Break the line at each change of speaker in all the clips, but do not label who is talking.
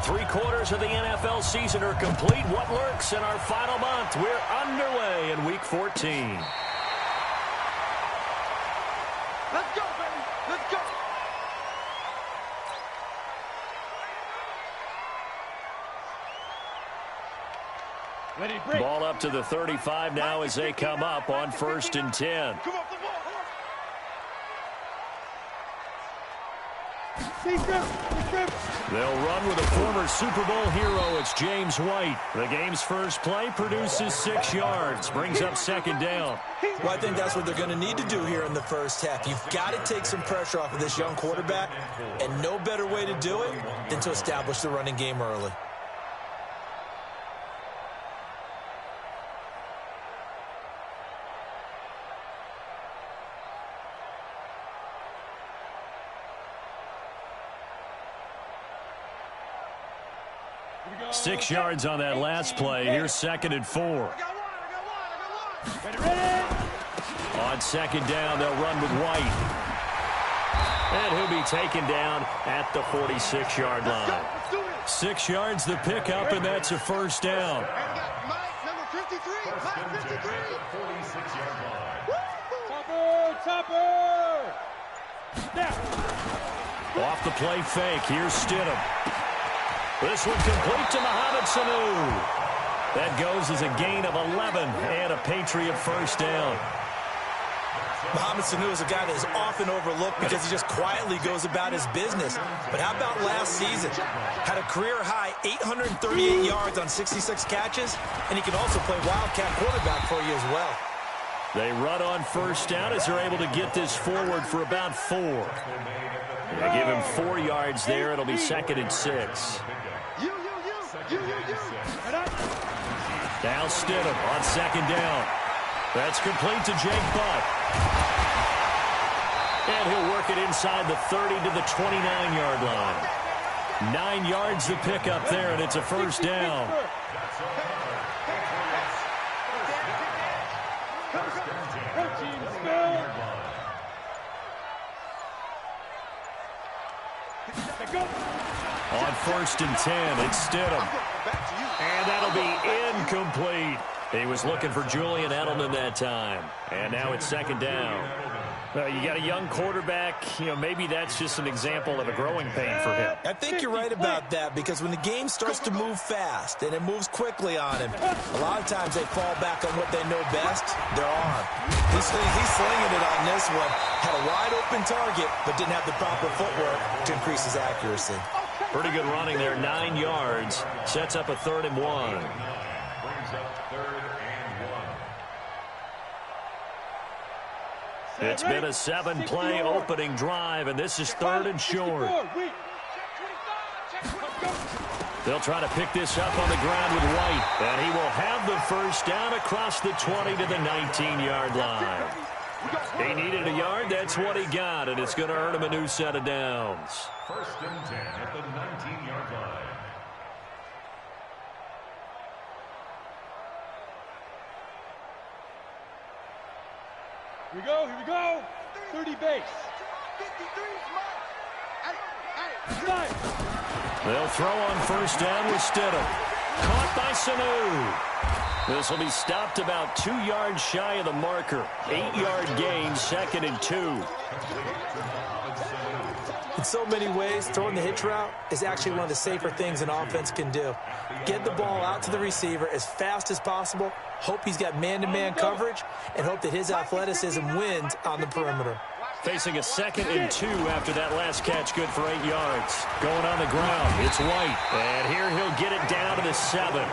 3/4 of the NFL season are complete. What lurks in our final month? We're underway in Week 14.
Let's go, baby. Let's go. Ready, break.
Ball up to the 35 now as they come up on 1st and 10.
Come on, come on.
They'll run with a former Super Bowl hero. It's James White. The game's first play produces 6 yards, brings up 2nd down.
Well, I think that's what they're going to need to do here in the first half. You've got to take some pressure off of this young quarterback, and no better way to do it than to establish the running game early.
Six yards on that last play. Here's 2nd and 4. On 2nd down, they'll run with White. And he'll be taken down at the 46-yard line. 6 yards the pickup, and that's a 1st down.
Number 53.
Topper!
Off the play fake. Here's Stidham. This one complete to Mohamed Sanu. That goes as a gain of 11 and a Patriot 1st down.
Mohamed Sanu is a guy that is often overlooked because he just quietly goes about his business. But how about last season? Had a career-high 838 yards on 66 catches, and he can also play Wildcat quarterback for you as well.
They run on 1st down as they're able to get this forward for about 4. They give him 4 yards there. It'll be 2nd and 6. Now Stidham on 2nd down. That's complete to Jake Butt. And he'll work it inside the 30 to the 29-yard line. 9 yards the pickup there, and it's a 1st down. On 1st and 10, it's Stidham. And that'll be incomplete. He was looking for Julian Edelman that time. And now it's 2nd down. You got a young quarterback. Maybe that's just an example of a growing pain for him.
I think you're right about that, because when the game starts to move fast and it moves quickly on him, a lot of times they fall back on what they know best, their arm. He's slinging it on this one. Had a wide open target, but didn't have the proper footwork to increase his accuracy.
Pretty good running there, 9 yards. Sets up a 3rd and 1. It's been a 7-play opening drive, and this is 3rd and short. They'll try to pick this up on the ground with White, and he will have the 1st down across the 20 to the 19-yard line. He needed a yard. That's what he got, and it's going to earn him a new set of downs.
1st and 10 at the 19-yard line.
Here we go. 30 base.
They'll throw on 1st down with Stidham. Caught by Sanu. This will be stopped about 2 yards shy of the marker. 8-yard gain, 2nd and 2.
In so many ways, throwing the hitch route is actually one of the safer things an offense can do. Get the ball out to the receiver as fast as possible, hope he's got man-to-man coverage, and hope that his athleticism wins on the perimeter.
Facing a 2nd and 2 after that last catch, good for 8 yards. Going on the ground, it's White. And here he'll get it down to the 7.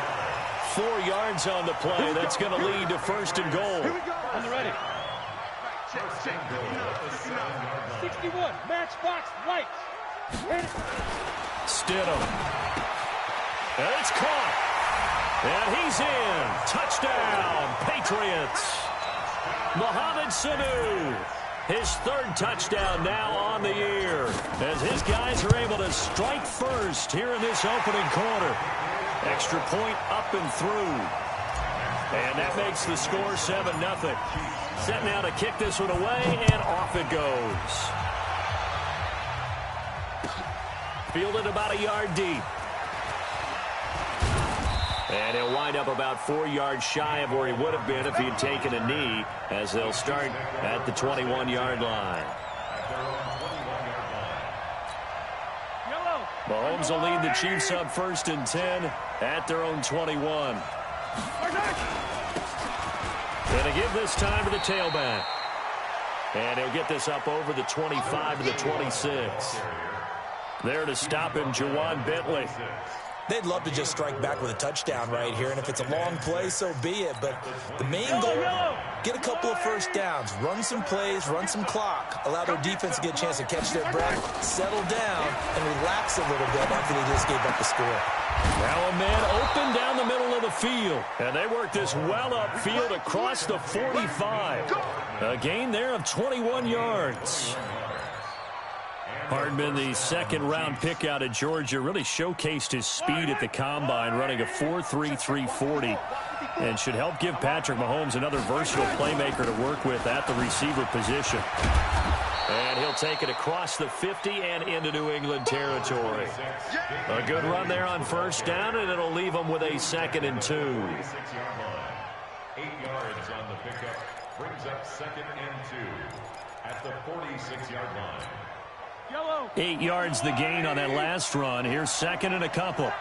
4 yards on the play. That's going to lead to 1st and goal.
On the ready. 61, matchbox, White.
Stidham. And it's caught. And he's in. Touchdown, Patriots. Mohamed Sanu. His 3rd touchdown now on the year, as his guys are able to strike first here in this opening quarter. Extra point up and through. And that makes the score 7-0. Set now to kick this one away, and off it goes. Fielded about a yard deep. And he'll wind up about 4 yards shy of where he would have been if he had taken a knee, as they'll start at the 21-yard line. Mahomes will lead the Chiefs up 1st and 10 at their own 21. Going to give this time to the tailback. And he'll get this up over the 25 to the 26. There to stop him, Juwan Bentley.
They'd love to just strike back with a touchdown right here, and if it's a long play, so be it. But the main goal, get a couple of first downs, run some plays, run some clock, allow their defense to get a chance to catch their breath, settle down, and relax a little bit after they just gave up the score.
Now a man open down the middle of the field, and they work this well upfield across the 45. A gain there of 21 yards. Hardman, the second-round pick out of Georgia, really showcased his speed at the Combine, running a 4.3 340, and should help give Patrick Mahomes another versatile playmaker to work with at the receiver position. And he'll take it across the 50 and into New England territory. A good run there on first down, and it'll leave them with a 2nd and 2.
8 yards on the pickup brings up 2nd and 2 at the 46-yard line.
8 yards the gain on that last run. Here's 2nd and a couple.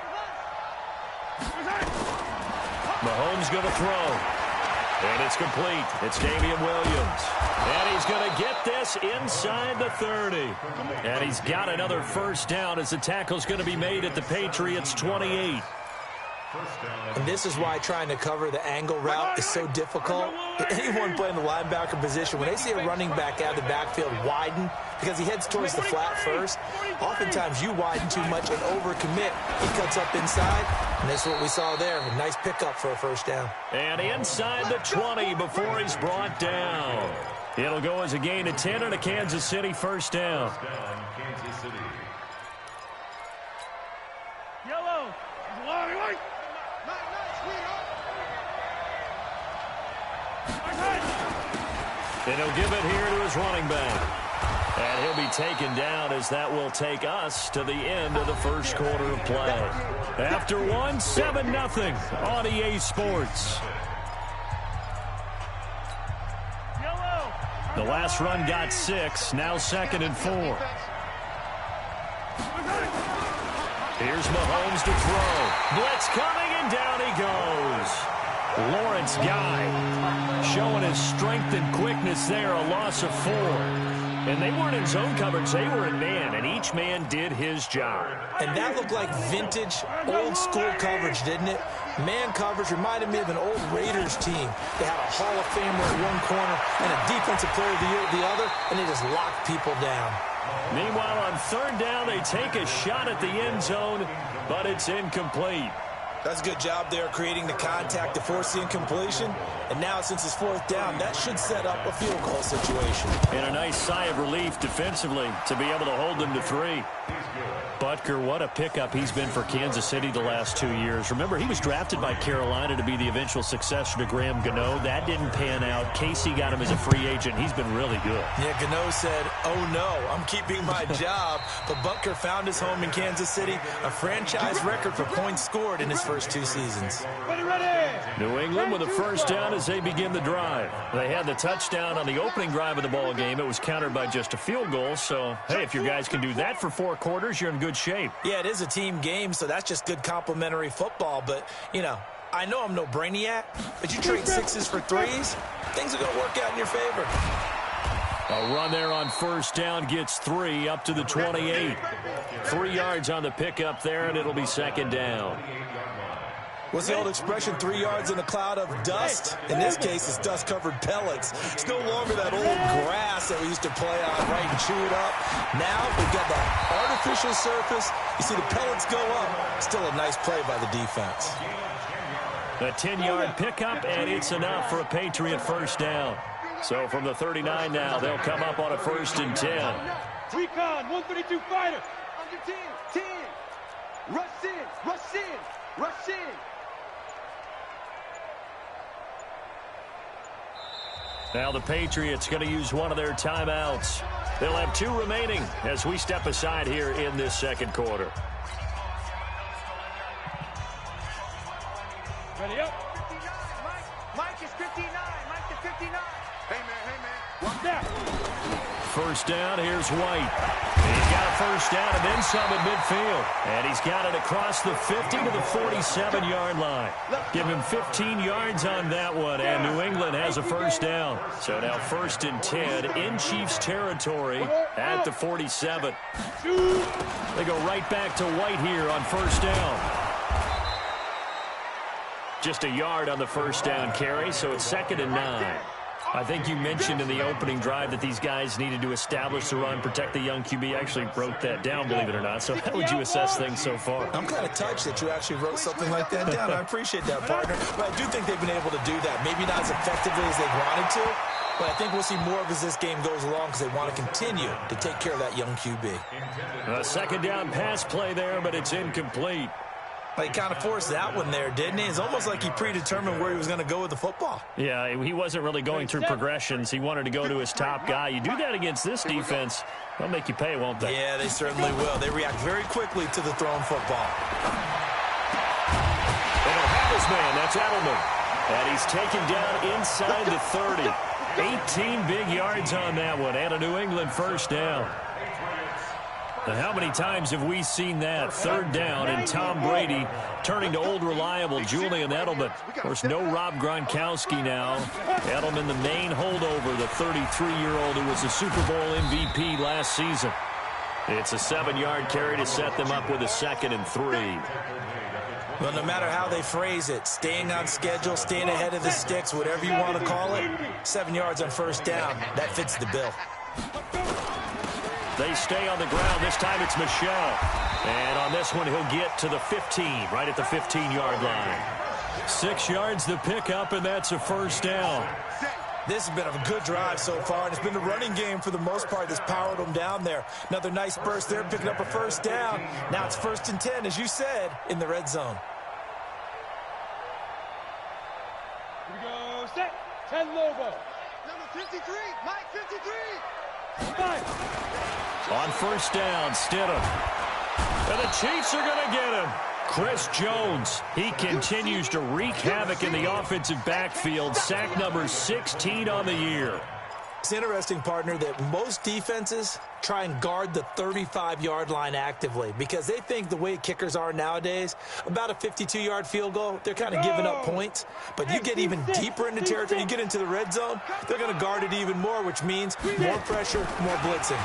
Mahomes going to throw. And it's complete. It's Damian Williams. And he's going to get this inside the 30. And he's got another first down as the tackle's going to be made at the Patriots' 28.
And this is why trying to cover the angle route is so difficult. Anyone playing the linebacker position, when they see a running back out of the backfield widen, because he heads towards the flat first, oftentimes you widen too much and overcommit. He cuts up inside, and that's what we saw there. A nice pickup for a first down.
And inside the 20 before he's brought down. It'll go as a gain of 10 and a Kansas City first down.
Kansas City.
Yellow. Long right.
And he'll give it here to his running back. And he'll be taken down as that will take us to the end of the first quarter of play. After one, 7-0 on EA Sports. The last run got 6, now 2nd and 4. Here's Mahomes to throw. Blitz coming, and down he goes. Lawrence Guy showing his strength and quickness there, a loss of 4. And they weren't in zone coverage, they were in man, and each man did his job.
And that looked like vintage, old-school coverage, didn't it? Man coverage reminded me of an old Raiders team. They had a Hall of Famer at one corner and a defensive player of the year at the other, and they just locked people down.
Meanwhile, on 3rd down, they take a shot at the end zone, but it's incomplete.
That's a good job there creating the contact to force the incompletion. And now, since it's 4th down, that should set up a field goal situation.
And a nice sigh of relief defensively to be able to hold them to 3. Butker, what a pickup he's been for Kansas City the last 2 years. Remember, he was drafted by Carolina to be the eventual successor to Graham Gano. That didn't pan out. Casey got him as a free agent. He's been really good.
Yeah, Gano said, oh no, I'm keeping my job. But Butker found his home in Kansas City, a franchise record for points scored in his first 2 seasons.
New England with a first down as they begin the drive. They had the touchdown on the opening drive of the ball game. It was countered by just a field goal. So, hey, if your guys can do that for 4 quarters, you're in good shape.
Yeah, it is a team game, so that's just good complimentary football. But, you know, I know I'm no brainiac, but you trade 6s for 3s, things are going to work out in your favor.
A run there on first down gets 3 up to the 28. 3 yards on the pickup there, and it'll be 2nd down.
What's the old expression, 3 yards in a cloud of dust? In this case, it's dust-covered pellets. It's no longer that old grass that we used to play on, right, and chew it up. Now we've got that artificial surface. You see the pellets go up. Still a nice play by the defense.
A 10-yard pickup, and it's enough for a Patriot first down. So from the 39 now, they'll come up on a 1st and 10.
Recon, 132 fighter.
Under 10. Rush in. Rush in.
Now the Patriots going to use one of their timeouts. They'll have 2 remaining as we step aside here in this 2nd quarter.
Ready up.
59, Mike. Mike is 59. Mike to 59. Hey, man.
One down.
First down, here's White. He's got a first down and then some at midfield. And he's got it across the 50 to the 47-yard line. Give him 15 yards on that one, and New England has a first down. So now 1st and 10 in Chiefs territory at the 47. They go right back to White here on first down. Just a yard on the first down carry, so it's 2nd and 9. I think you mentioned in the opening drive that these guys needed to establish the run, protect the young QB. Actually wrote that down, believe it or not. So how would you assess things so far?
I'm kind of touched that you actually wrote something like that down. I appreciate that, partner. But I do think they've been able to do that. Maybe not as effectively as they wanted to, but I think we'll see more of as this game goes along because they want to continue to take care of that young QB.
A 2nd down pass play there, but it's incomplete.
He kind of forced that one there, didn't he? It's almost like he predetermined where he was going to go with the football.
Yeah, he wasn't really going through progressions. He wanted to go to his top guy. You do that against this defense, they'll make you pay, won't they?
Yeah, they certainly will. They react very quickly to the thrown football.
They don't have his man. That's Edelman. And he's taken down inside the 30. 18 big yards on that one, and a New England first down. And how many times have we seen that? 3rd down and Tom Brady turning to old reliable Julian Edelman. Of course, no Rob Gronkowski now. Edelman, the main holdover, the 33-year-old who was a Super Bowl MVP last season. It's a 7-yard carry to set them up with a 2nd and 3.
Well, no matter how they phrase it, staying on schedule, staying ahead of the sticks, whatever you want to call it, 7 yards on first down, that fits the bill.
They stay on the ground. This time it's Michel. And on this one, he'll get to the 15, right at the 15-yard line. 6 yards the pickup, and that's a first down.
This has been a good drive so far, and it's been the running game for the most part that's powered them down there. Another nice burst there, picking up a first down. Now it's 1st and 10, as you said, in the red zone.
Here we go. Set. 10 Lobo.
Number 53. Mike 53.
5.
On first down, Stidham. And the Chiefs are going to get him. Chris Jones, he continues to wreak havoc in the offensive backfield. Sack number 16 on the year.
It's interesting, partner, that most defenses try and guard the 35-yard line actively because they think the way kickers are nowadays, about a 52-yard field goal, they're kind of giving up points. But you get even deeper into territory, you get into the red zone, they're going to guard it even more, which means more pressure, more blitzing.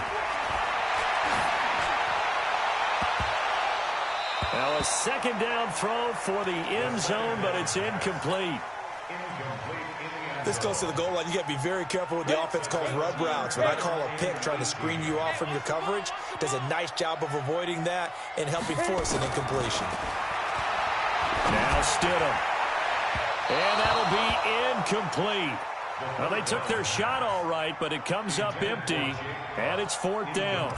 Now a 2nd down throw for the end zone, but it's incomplete.
This goes to the goal line. You got to be very careful with the offense calls rub routes. When I call a pick trying to screen you off from your coverage, does a nice job of avoiding that and helping force an incompletion.
Now Stidham. And that'll be incomplete. Well, they took their shot all right, but it comes up empty, and it's 4th down.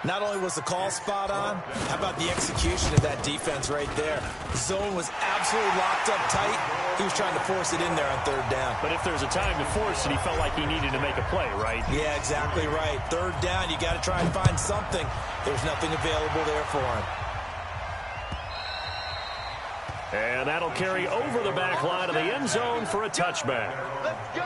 Not only was the call spot on, how about the execution of that defense right there? The zone was absolutely locked up tight. He was trying to force it in there on 3rd down.
But if there's a time to force it, he felt like he needed to make a play, right?
Yeah, exactly right. 3rd down, you got to try and find something. There's nothing available there for him.
And that'll carry over the back line of the end zone for a touchback.
Let's go.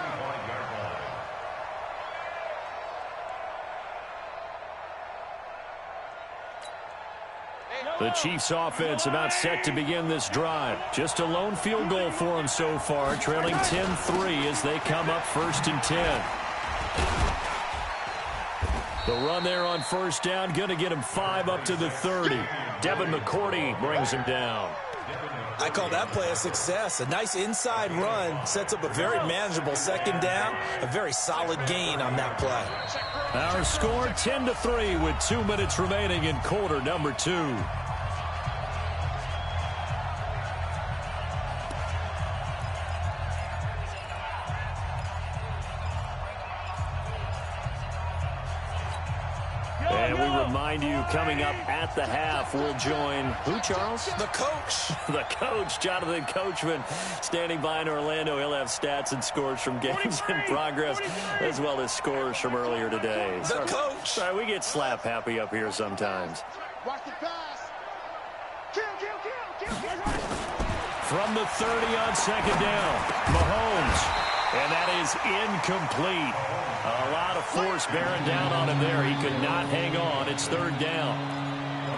The Chiefs offense about set to begin this drive. Just a lone field goal for them so far, trailing 10-3 as they come up 1st and 10. The run there on first down, going to get him 5 up to the 30. Devin McCourty brings him down.
I call that play a success. A nice inside run sets up a very manageable 2nd down. A very solid gain on that play.
Our score 10-3 with 2 minutes remaining in quarter number 2. And we remind you, coming up at the half, we'll join who, Charles?
The coach.
The coach, Jonathan Coachman, standing by in Orlando. He'll have stats and scores from games in progress, as well as scores from earlier today.
The coach.
Sorry, we get slap happy up here sometimes.
Watch the pass. Kill.
from the 30 on second down. Mahomes. And that is incomplete. A lot of force bearing down on him there. He could not hang on. It's third down.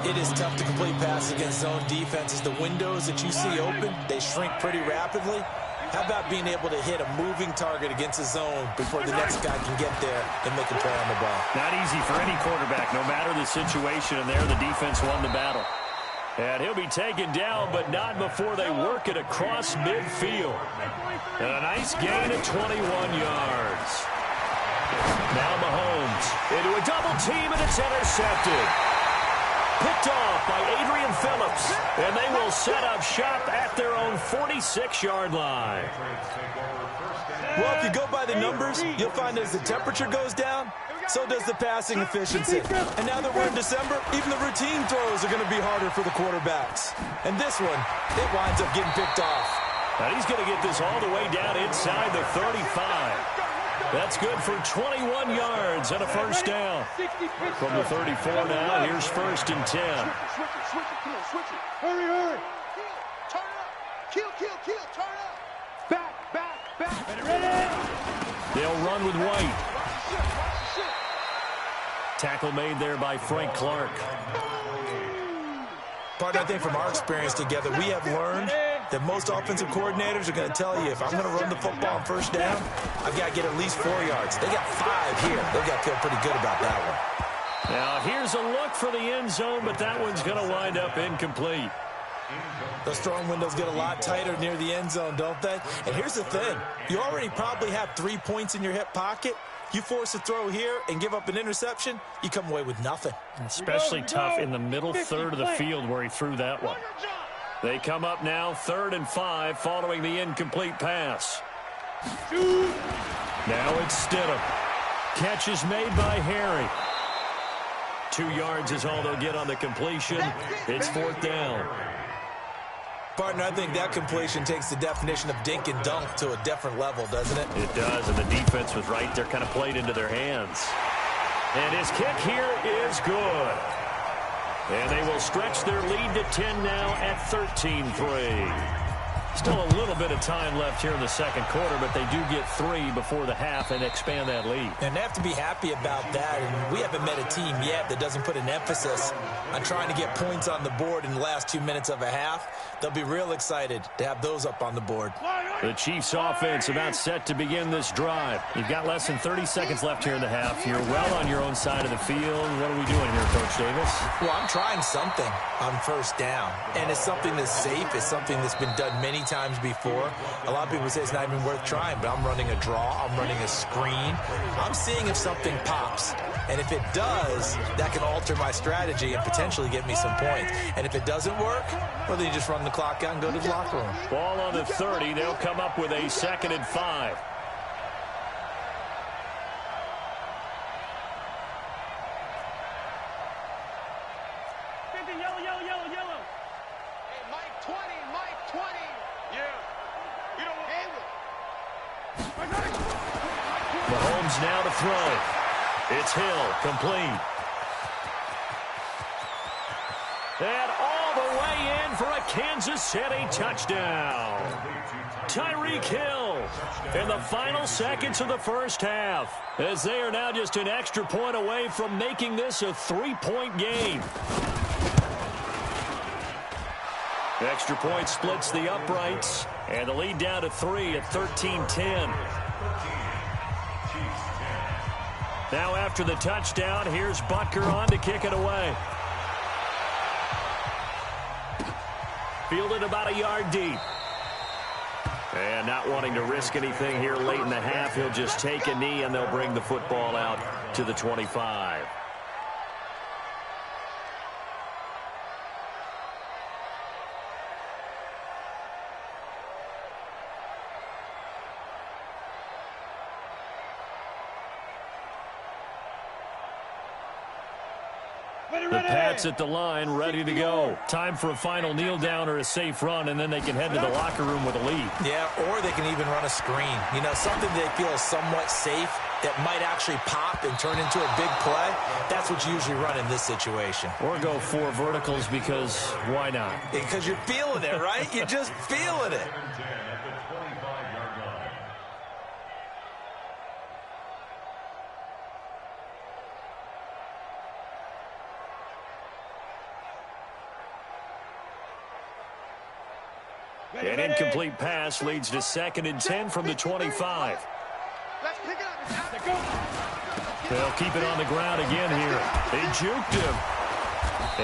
It is tough to complete passes against zone defenses. The windows that you see open, they shrink pretty rapidly. How about being able to hit a moving target against a zone before the next guy can get there and make a play on the ball?
Not easy for any quarterback, no matter the situation, and there the defense won the battle. And he'll be taken down, but not before they work it across midfield. And a nice gain of 21 yards. Now Mahomes into a double team, and it's intercepted. Picked off by Adrian Phillips, and they will set up shop at their own 46-yard line.
Well, if you go by the numbers, you'll find as the temperature goes down, so does the passing efficiency. And now that we're in December, even the routine throws are going to be harder for the quarterbacks. And this one, it winds up getting picked off.
Now he's going to get this all the way down inside the 35. That's good for 21 yards and a first down. From the 34 now, here's first and 10.
Switch it, come on, switch it. Hurry. Turn up. Kill, turn up. Back.
Ready? They'll run with White. Tackle made there by Frank Clark.
Partner, I think from our experience together, we have learned that most offensive coordinators are going to tell you, if I'm going to run the football on first down, I've got to get at least 4 yards. They got 5 here. They've got to feel pretty good about that one.
Now, here's a look for the end zone, but that one's going to wind up incomplete.
Those throwing windows get a lot tighter near the end zone, don't they? And here's the thing. You already probably have 3 points in your hip pocket. You force a throw here and give up an interception, you come away with nothing.
Especially tough in the middle third of the field where he threw that one. They come up now 3rd and 5 following the incomplete pass. Now it's Stidham. Catch is made by Harry. 2 yards is all they'll get on the completion. It's 4th down.
Partner, I think that completion takes the definition of dink and dunk to a different level, doesn't it?
It does, and the defense was right there, kind of played into their hands. And his kick here is good. And they will stretch their lead to 10 now at 13-3. Still a little bit of time left here in the second quarter, but they do get 3 before the half and expand that lead.
And they have to be happy about that. And we haven't met a team yet that doesn't put an emphasis on trying to get points on the board in the last 2 minutes of a half. They'll be real excited to have those up on the board.
The Chiefs offense about set to begin this drive. You've got less than 30 seconds left here in the half. You're well on your own side of the field. What are we doing here, Coach Davis?
Well, I'm trying something on first down. And it's something that's safe. It's something that's been done many times before. A lot of people say it's not even worth trying, but I'm running a draw. I'm running a screen. I'm seeing if something pops. And if it does, that can alter my strategy and potentially get me some points. And if it doesn't work, well, then you just run the clock out and go to the locker room.
Ball on the 30. They'll come up with a 2nd and 5.
Yellow. Hey, Mike 20. Yeah. You don't want
Mahomes now to throw. It's Hill, complete. And all the way in for a Kansas City touchdown. Tyreek Hill in the final seconds of the first half, as they are now just an extra point away from making this a 3-point game. The extra point splits the uprights, and the lead down to 3 at 13-10. Now after the touchdown, here's Butker on to kick it away. Fielded about a yard deep. And not wanting to risk anything here late in the half, he'll just take a knee and they'll bring the football out to the 25. The Pats at the line, ready to go. Time for a final kneel down or a safe run, and then they can head to the locker room with a lead.
Yeah, or they can even run a screen. You know, something they feel is somewhat safe that might actually pop and turn into a big play, that's what you usually run in this situation.
Or go 4 verticals because why not?
Because you're feeling it, right? You're just feeling it.
An incomplete pass leads to 2nd and 10 from the 25.
Let's pick it up.
They'll keep it on the ground again here. They juked him.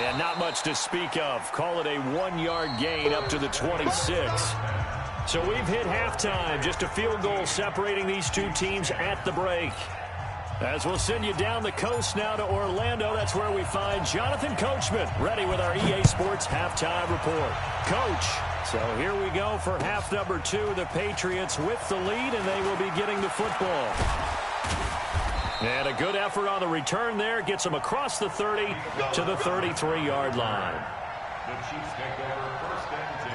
And not much to speak of. Call it a 1-yard gain up to the 26. So we've hit halftime. Just a field goal separating these two teams at the break. As we'll send you down the coast now to Orlando, that's where we find Jonathan Coachman, ready with our EA Sports Halftime Report. Coach, so here we go for half number 2. The Patriots with the lead, and they will be getting the football. And a good effort on the return there. Gets them across the 30 to the 33-yard line.
The Chiefs take over 1st and 10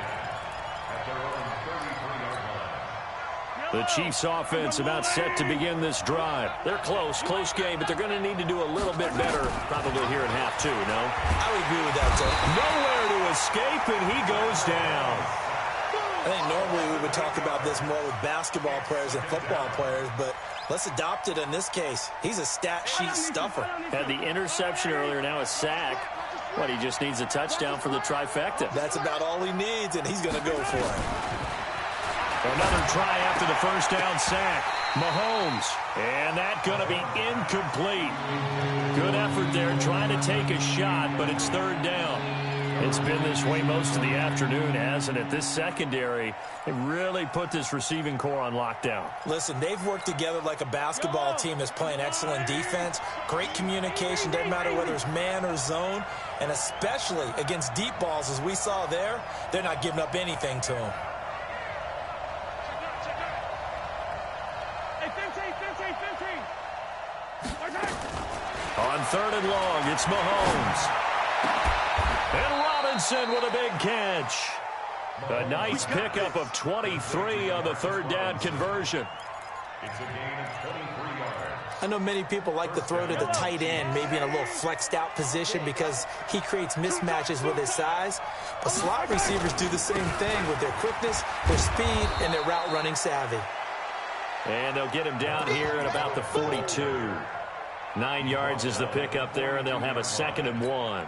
at their own 33-yard line.
The Chiefs offense about set to begin this drive. They're close game, but they're going to need to do a little bit better probably here in half 2, no?
I would agree with that, Tony.
Nowhere to escape, and he goes down.
I think normally we would talk about this more with basketball players and football players, but let's adopt it in this case. He's a stat sheet stuffer.
Had the interception earlier, now a sack. What, he just needs a touchdown for the trifecta.
That's about all he needs, and he's going to go for it.
Another try after the first down sack. Mahomes. And that going to be incomplete. Good effort there trying to take a shot, but it's 3rd down. It's been this way most of the afternoon, hasn't it? This secondary, they really put this receiving core on lockdown.
Listen, they've worked together like a basketball team that's playing excellent defense. Great communication, doesn't matter whether it's man or zone. And especially against deep balls, as we saw there, they're not giving up anything to them.
On 3rd and long, it's Mahomes. And Robinson with a big catch. A nice pickup of 23 on the 3rd down conversion.
It's a gain of 23 yards.
I know many people like to throw to the tight end, maybe in a little flexed out position because he creates mismatches with his size. But slot receivers do the same thing with their quickness, their speed, and their route running savvy.
And they'll get him down here at about the 42. 9 yards is the pickup there, and they'll have a 2nd and 1.
A gain of 9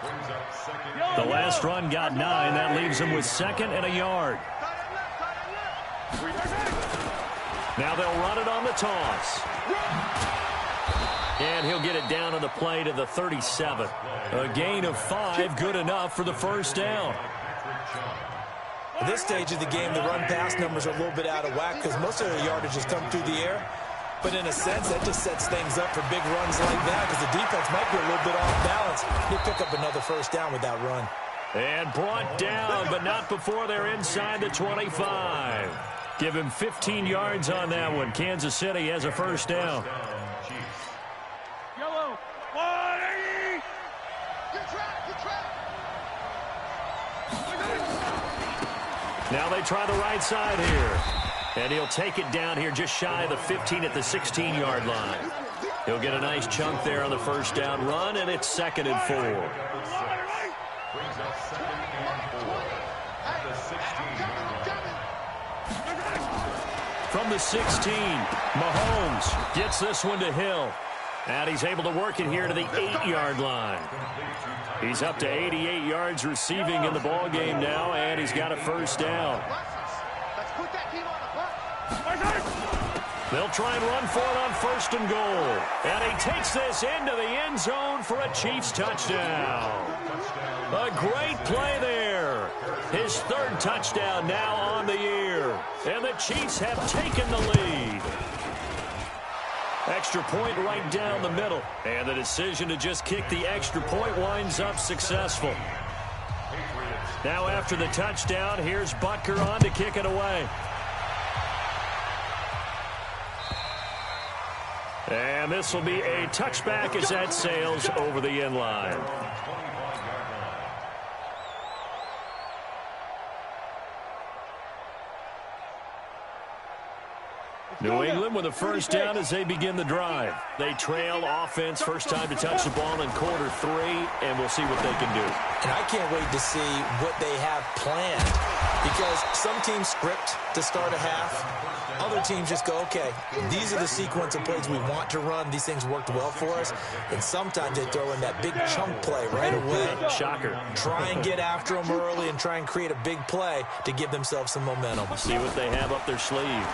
brings up 2nd.
The last run got 9. That leaves him with 2nd and a yard. Now they'll run it on the toss. And he'll get it down on the play to the 37. A gain of 5, good enough for the first down.
At this stage of the game, the run-pass numbers are a little bit out of whack because most of the yardage has come through the air. But in a sense, that just sets things up for big runs like that because the defense might be a little bit off balance. They pick up another first down with that run.
And brought down, but not before they're inside the 25. Give him 15 yards on that one. Kansas City has a first down.
Yellow. 180.
Good track.
Now they try the right side here. And he'll take it down here just shy of the 15 at the 16-yard line. He'll get a nice chunk there on the first down run, and it's 2nd and 4.
Brings up 2nd and 4 at the 16-yard line.
From the 16, Mahomes gets this one to Hill. And he's able to work it here to the 8-yard line. He's up to 88 yards receiving in the ballgame now, and he's got a first down.
Let's put that team on the bus.
They'll try and run for it on 1st and goal. And he takes this into the end zone for a Chiefs touchdown. A great play there. His 3rd touchdown now on the year. And the Chiefs have taken the lead. Extra point right down the middle. And the decision to just kick the extra point winds up successful. Now after the touchdown, here's Butker on to kick it away. And this will be a touchback as that sails over the end line. New England with a first down as they begin the drive. They trail offense, first time to touch the ball in quarter 3, and we'll see what they can do.
And I can't wait to see what they have planned, because some teams script to start a half. Other teams just go, okay, these are the sequence of plays we want to run. These things worked well for us. And sometimes they throw in that big chunk play right away.
Shocker.
Try and get after them early and try and create a big play to give themselves some momentum.
See what they have up their sleeve.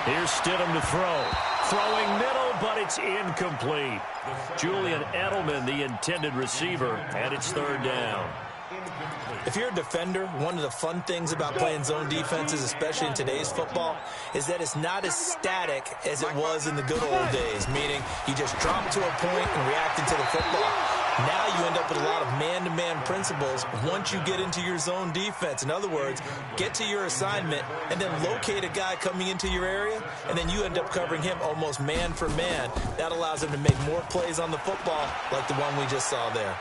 Here's Stidham to throw. Throwing middle, but it's incomplete. Julian Edelman, the intended receiver, and it's third down.
If you're a defender, one of the fun things about playing zone defenses, especially in today's football, is that it's not as static as it was in the good old days, meaning you just drop to a point and react into the football. Now you end up with a lot of man-to-man principles once you get into your zone defense. In other words, get to your assignment and then locate a guy coming into your area, and then you end up covering him almost man for man. That allows him to make more plays on the football like the one we just saw there.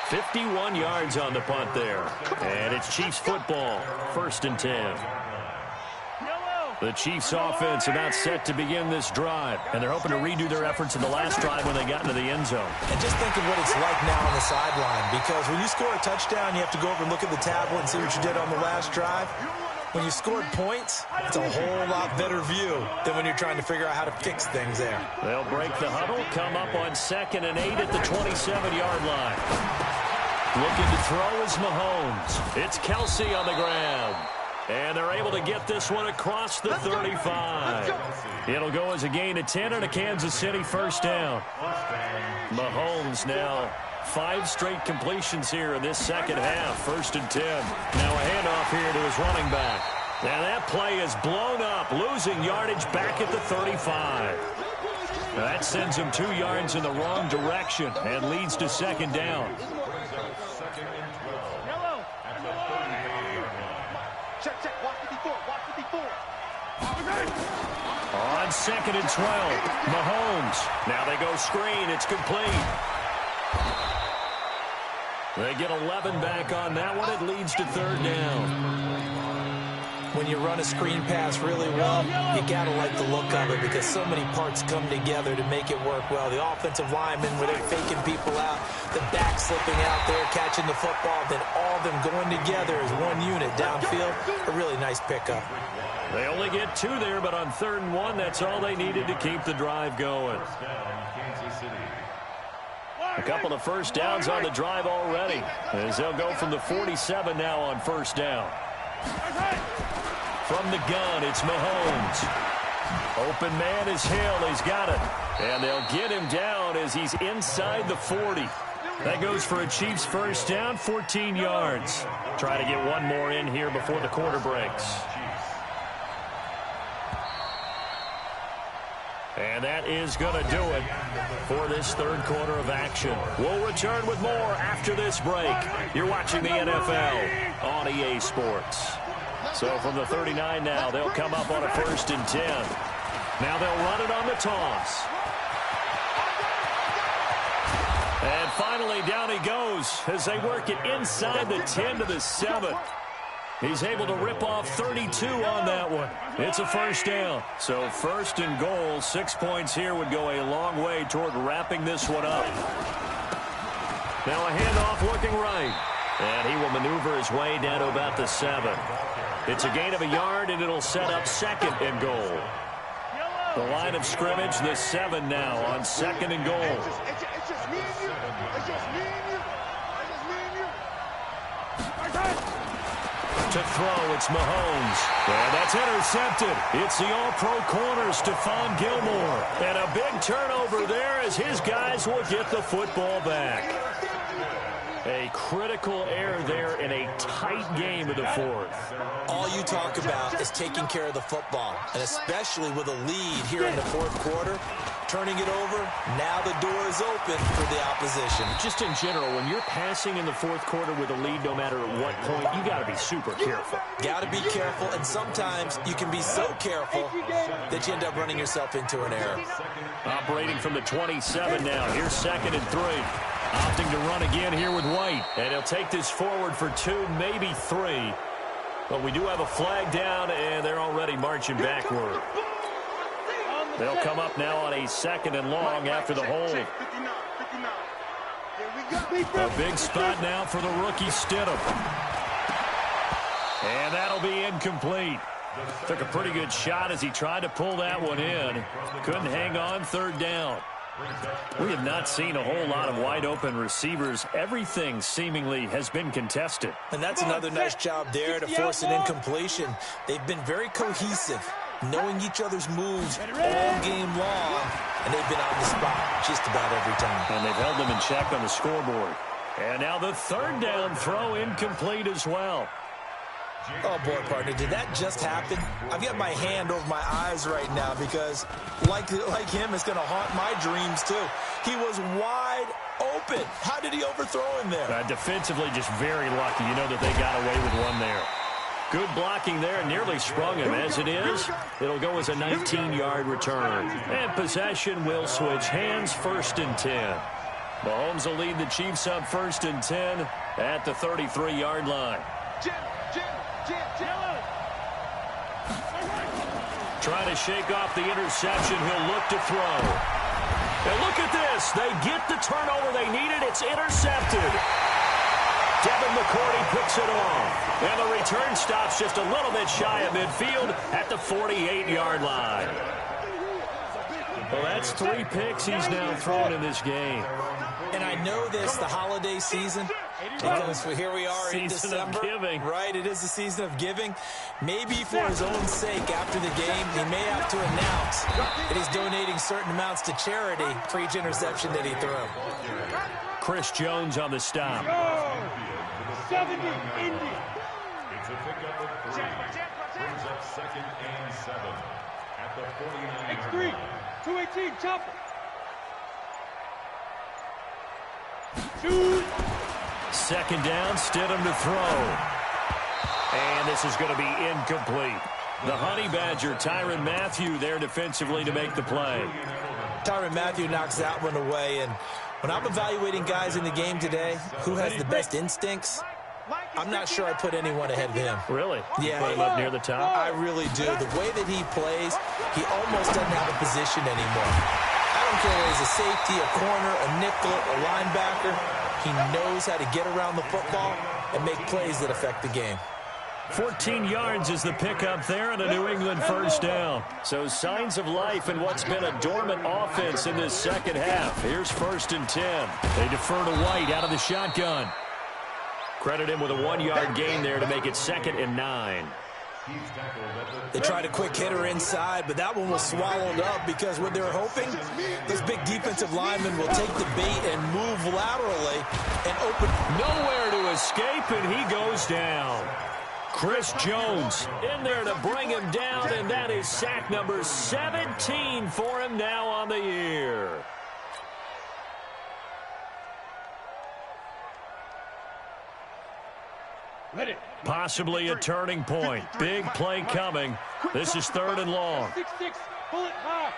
"51 yards on the punt there. And it's Chiefs football, 1st and 10. The Chiefs offense about set to begin this drive, and they're hoping to redo their efforts in the last drive when they got into the end zone.
And just think of what it's like now on the sideline, because when you score a touchdown, you have to go over and look at the tablet and see what you did on the last drive. When you scored points, it's a whole lot better view than when you're trying to figure out how to fix things there.
They'll break the huddle, come up on 2nd and 8 at the 27-yard line. Looking to throw is Mahomes. It's Kelsey on the ground. And they're able to get this one across the 35. It'll go as a gain of 10 and a Kansas City first down. Mahomes now 5 straight completions here in this second half. 1st and 10. Now a handoff here to his running back. And that play is blown up, losing yardage back at the 35. That sends him 2 yards in the wrong direction and leads to 2nd down. On 2nd and 12, Mahomes. Now they go screen. It's complete. They get 11 back on that one. It leads to 3rd down.
When you run a screen pass really well, you got to like the look of it, because so many parts come together to make it work well. The offensive linemen, where they're faking people out, the back slipping out there, catching the football, then all of them going together as one unit downfield. A really nice pickup.
They only get 2 there, but on 3rd and 1, that's all they needed to keep the drive going. A couple of first downs on the drive already, as they'll go from the 47 now on 1st down. From the gun, it's Mahomes. Open man is Hill. He's got it. And they'll get him down as he's inside the 40. That goes for a Chiefs first down, 14 yards. Try to get one more in here before the quarter breaks. And that is going to do it for this 3rd quarter of action. We'll return with more after this break. You're watching the NFL on EA Sports. So from the 39 now, they'll come up on a 1st and 10. Now they'll run it on the toss. And finally, down he goes as they work it inside the 10 to the 7. He's able to rip off 32 on that one. It's a first down. So 1st and goal, 6 points here would go a long way toward wrapping this one up. Now a handoff looking right. And he will maneuver his way down to about the 7. It's a gain of a yard, and it'll set up 2nd and goal. The line of scrimmage, the 7 now on 2nd and goal.
It's just me and you. It's just me and you. It's just me and you.
To throw, it's Mahomes. And that's intercepted. It's the all-pro corner, Stephon Gilmore. And a big turnover there as his guys will get the football back. A critical error there in a tight game of the 4th.
All you talk about is taking care of the football, and especially with a lead here in the 4th quarter. Turning it over, now the door is open for the opposition.
Just in general, when you're passing in the 4th quarter with a lead, no matter at what point, you got to be super careful.
Got to be careful, and sometimes you can be so careful that you end up running yourself into an error.
Operating from the 27 now. Here's 2nd and 3. Opting to run again here with White. And he'll take this forward for 2, maybe 3. But we do have a flag down, and they're already marching backward. They'll come up now on a 2nd and long after the hold. A big spot now for the rookie Stidham. And that'll be incomplete. Took a pretty good shot as he tried to pull that one in. Couldn't hang on 3rd down. We have not seen a whole lot of wide-open receivers. Everything seemingly has been contested.
And that's another nice job there to force an incompletion. They've been very cohesive, knowing each other's moves all game long, and they've been on the spot just about every time.
And they've held them in check on the scoreboard. And now the 3rd down throw incomplete as well.
Oh, boy, partner, did that just happen? I've got my hand over my eyes right now because, like him, it's going to haunt my dreams, too. He was wide open. How did he overthrow him there?
Defensively, just very lucky. You know that they got away with one there. Good blocking there, nearly sprung him. As it is, it'll go as a 19-yard return. And possession will switch hands, 1st and 10. Mahomes will lead the Chiefs up 1st and 10 at the 33-yard line. Trying to shake off the interception. He'll look to throw. And look at this. They get the turnover they needed. It's intercepted. Devin McCourty picks it off. And the return stops just a little bit shy of midfield at the 48-yard line. Well, that's 3 picks he's now thrown in this game.
And I know this, the holiday season, because here we are in December.
Giving.
Right, it is the season of giving. Maybe for his own sake after the game, he may have to announce that he's donating certain amounts to charity for each interception that he threw.
Chris Jones on the stop.
70, Indy.
It's a pickup of 3. Brings up 2nd and 7 at the 49.
X3, 218, chopper. 2.
2nd down, Stidham to throw. And this is going to be incomplete. The Honey Badger, Tyrann Mathieu, there defensively to make the play.
Tyrann Mathieu knocks that one away. And when I'm evaluating guys in the game today, who has the best instincts, I'm not sure I put anyone ahead of him.
Really?
Yeah.
Put him up near the top?
I really do. The way that he plays, he almost doesn't have a position anymore. I don't care if he's a safety, a corner, a nickel, a linebacker. He knows how to get around the football and make plays that affect the game.
14 yards is the pickup there and a New England 1st down. So signs of life in what's been a dormant offense in this 2nd half. Here's 1st and 10. They defer to White out of the shotgun. Credit him with a 1-yard gain there to make it 2nd and 9.
They tried a quick hitter inside, but that one was swallowed up because what they're hoping, those big defensive linemen will take the bait and move laterally and open.
Nowhere to escape, and he goes down. Chris Jones in there to bring him down, and that is sack number 17 for him now on the year. Possibly a turning point. Big play coming. This is 3rd and long.
6-6, bullet high.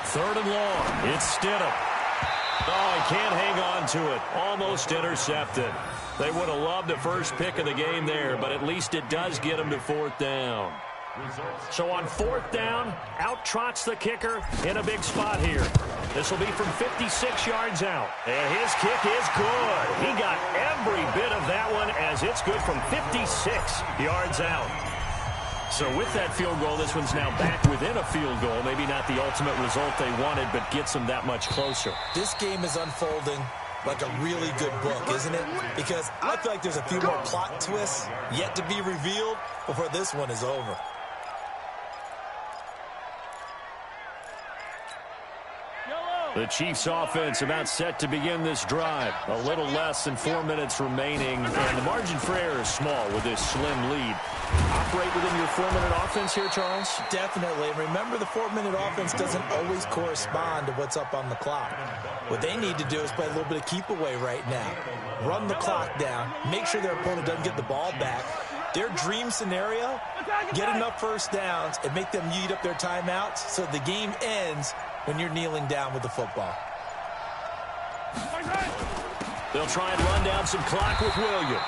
3rd and long. It's Stidham. Oh, he can't hang on to it. Almost intercepted. They would have loved the first pick of the game there, but at least it does get him to 4th down. So on 4th down, out trots the kicker in a big spot here. This will be from 56 yards out. And his kick is good. He got every bit of that one as it's good from 56 yards out. So with that field goal, this one's now back within a field goal. Maybe not the ultimate result they wanted, but gets them that much closer.
This game is unfolding like a really good book, isn't it? Because I feel like there's a few more plot twists yet to be revealed before this one is over.
The Chiefs offense about set to begin this drive. A little less than 4 minutes remaining, and the margin for error is small with this slim lead. Operate within your 4-minute offense here, Charles?
Definitely. And remember, the 4-minute offense doesn't always correspond to what's up on the clock. What they need to do is play a little bit of keep away right now. Run the clock down. Make sure their opponent doesn't get the ball back. Their dream scenario, get enough first downs and make them eat up their timeouts so the game ends when you're kneeling down with the football.
They'll try and run down some clock with Williams.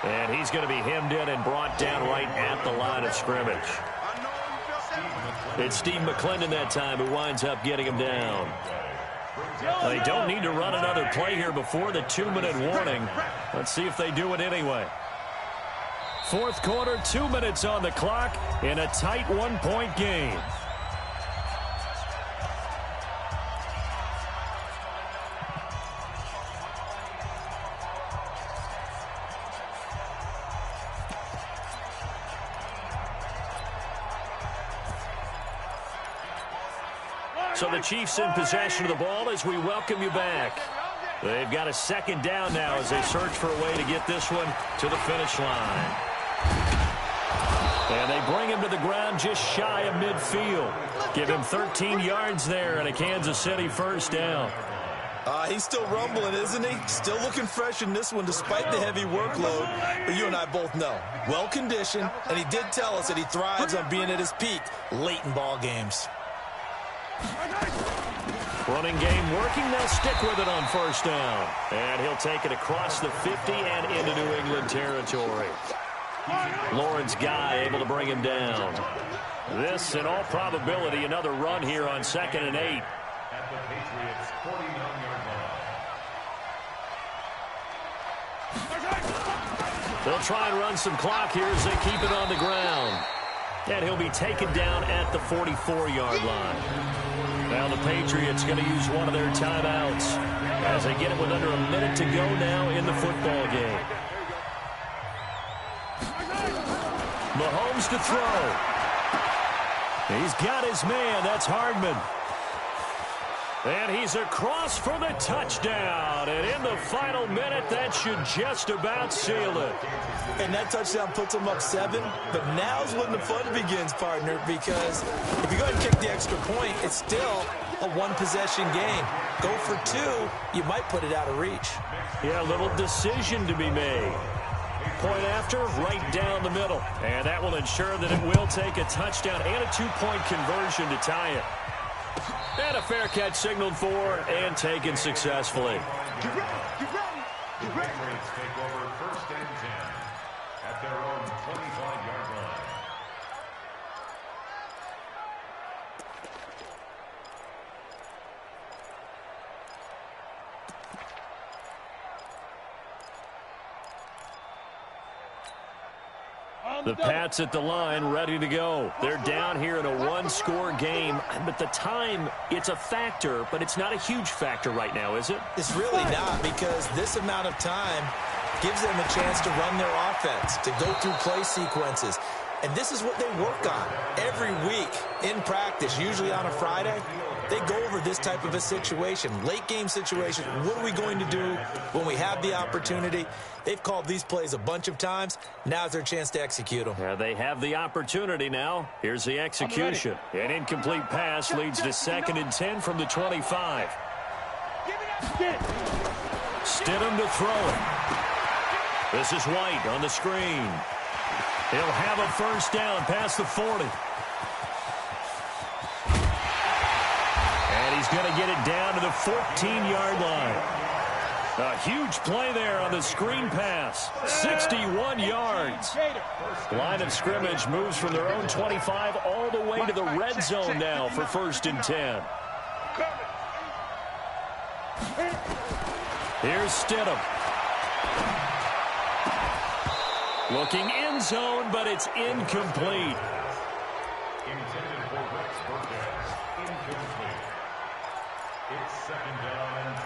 And he's going to be hemmed in and brought down right at the line of scrimmage. It's Steve McClendon that time who winds up getting him down. They don't need to run another play here before the 2-minute warning. Let's see if they do it anyway. Fourth quarter, 2 minutes on the clock in a tight 1-point game. So the Chiefs in possession of the ball as we welcome you back. They've got a second down now as they search for a way to get this one to the finish line. And they bring him to the ground just shy of midfield. Give him 13 yards there and a Kansas City first down.
He's still rumbling, isn't he? Still looking fresh in this one despite the heavy workload. But you and I both know, well-conditioned, and he did tell us that he thrives on being at his peak late in ball games.
Running game working. They'll stick with it on first down. And he'll take it across the 50 and into New England territory. Lawrence Guy able to bring him down. This, in all probability, another run here on 2nd and 8.
At the Patriots' 49-yard line.
They'll try and run some clock here as they keep it on the ground. And he'll be taken down at the 44-yard line. Now the Patriots going to use one of their timeouts as they get it with under a minute to go now in the football game. Mahomes to throw. He's got his man. That's Hardman. And he's across for the touchdown. And in the final minute, that should just about seal it.
And that touchdown puts them up 7. But now's when the fun begins, partner, because if you go ahead and kick the extra point, it's still a one-possession game. Go for 2, you might put it out of reach.
Yeah, a little decision to be made. Point after, right down the middle. And that will ensure that it will take a touchdown and a 2-point conversion to tie it. And a fair catch signaled for and taken successfully.
The Patriots take over 1st and 10 at their own 25-yard line.
The Pats at the line, ready to go. They're down here in a one-score game, but the time, it's a factor, but it's not a huge factor right now, is it?
It's really not, because this amount of time gives them a chance to run their offense, to go through play sequences. And this is what they work on every week in practice, usually on a Friday. They go over this type of a situation, late game situation. What are we going to do when we have the opportunity? They've called these plays a bunch of times. Now's their chance to execute them.
Yeah, they have the opportunity now. Here's the execution. An incomplete pass leads to 2nd and 10 from the 25. Stidham to throw it. This is White on the screen. He'll have a first down past the 40. And he's going to get it down to the 14-yard line. A huge play there on the screen pass. 61 yards. Line of scrimmage moves from their own 25 all the way to the red zone now for 1st and 10. Here's Stidham. Looking end zone, but it's incomplete.
Intended for Rex Burkhead. Incomplete. It's 2nd down and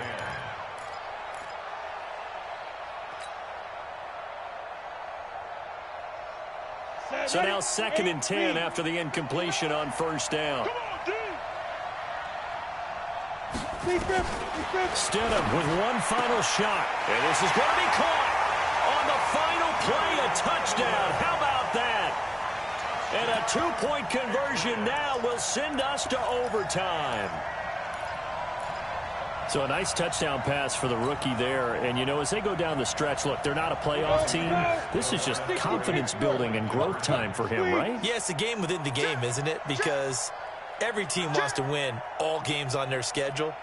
10.
So now 2nd and 10 after the incompletion on first down. Stidham with one final shot. And this is going to be caught. On the final play, a touchdown. How about that? And a 2-point conversion now will send us to overtime. So a nice touchdown pass for the rookie there. And, you know, as they go down the stretch, look, they're not a playoff team. This is just confidence building and growth time for him, right?
Yeah, it's a game within the game, isn't it? Because every team wants to win all games on their schedule.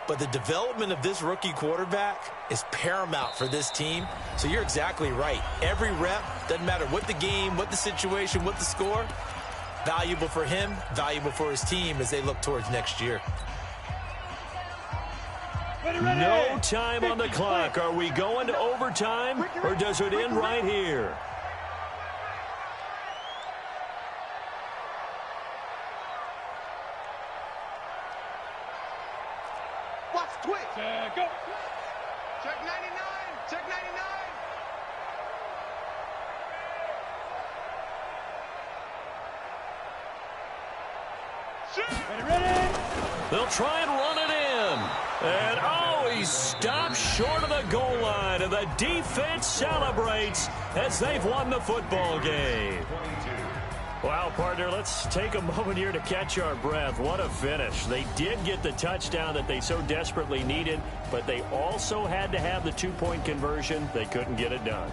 But the development of this rookie quarterback is paramount for this team. So you're exactly right. Every rep, doesn't matter what the game, what the situation, what the score, valuable for him, valuable for his team as they look towards next year.
No time on the clock. Are we going to overtime, or does it end right here?
Watch twitch.
Go.
Check 99. Check 99.
Ready.
They'll try and run it in. And, oh, he stopped short of the goal line, and the defense celebrates as they've won the football game. Wow, partner, let's take a moment here to catch our breath. What a finish. They did get the touchdown that they so desperately needed, but they also had to have the two-point conversion. They couldn't get it done.